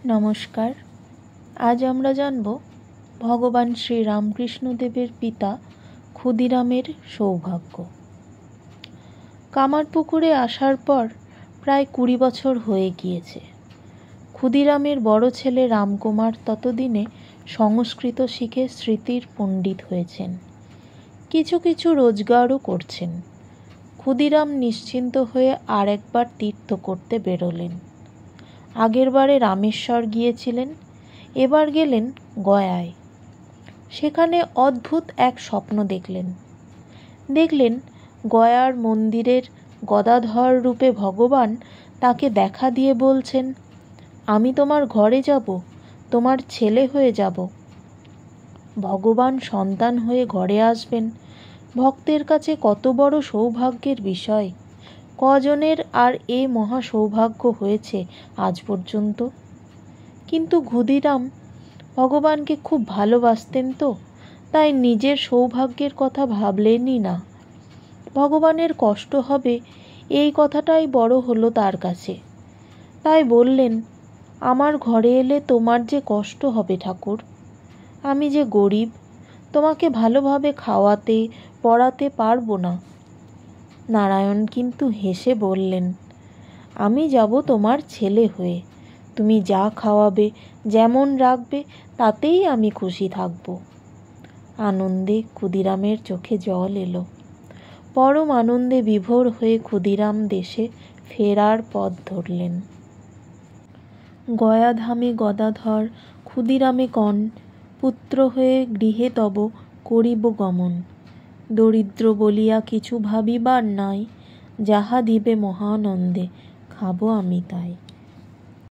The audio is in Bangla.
নমস্কার। আজ আমরা জানব ভগবান শ্রী রামকৃষ্ণদেবের পিতা ক্ষুদিরামের সৌভাগ্য। কামারপুকুরে আসার পর প্রায় 20 বছর হয়ে গিয়েছে। ক্ষুদিরামের বড় ছেলে রামকুমার ততদিনে সংস্কৃত শিখে স্মৃতির পণ্ডিত হয়েছেন, কিছু কিছু রোজগারও করছেন। ক্ষুদিরাম নিশ্চিন্ত হয়ে আর একবার তীর্থ করতে বেরোলেন। আগেরবারে রামেশ্বর গিয়েছিলেন, এবার গেলেন গয়ায়। সেখানে অদ্ভুত এক স্বপ্ন দেখলেন গয়ার মন্দিরের গদাধর রূপে ভগবান তাকে দেখা দিয়ে বলছেন, আমি তোমার ঘরে যাব, তোমার ছেলে হয়ে যাব। ভগবান সন্তান হয়ে ঘরে আসবেন, ভক্তের কাছে কত বড় সৌভাগ্যের বিষয়। কজনের আর এ মহা সৌভাগ্য হয়েছে আজ পর্যন্ত। কিন্তু ক্ষুদিরাম ভগবানকে খুব ভালোবাসতেন তো, তাই নিজের সৌভাগ্যের কথা ভাবলেনই না। ভগবানের কষ্ট হবে এই কথাটাই বড় হলো তার কাছে। তাই বললেন, আমার ঘরে এলে তোমার যে কষ্ট হবে ঠাকুর। আমি যে গরিব, তোমাকে ভালোভাবে খাওয়াতে পড়াতে পারবো না। নারায়ণ কিন্তু হেসে বললেন, আমি যাব তোমার ছেলে হয়ে, তুমি যা খাওয়াবে, যেমন রাখবে, তাতেই আমি খুশি থাকব। আনন্দে ক্ষুদিরামের চোখে জল এলো। পরম আনন্দে বিভোর হয়ে ক্ষুদিরাম দেশে ফেরার পথ ধরলেন। গয়াধামে গদাধর ক্ষুদিরামে কন, পুত্র হয়ে গৃহে তব করিব গমন। দরিদ্র বলিয়া কিছু ভাবিবার নাই, যাহা দিবে মহানন্দে খাবো আমি তাই।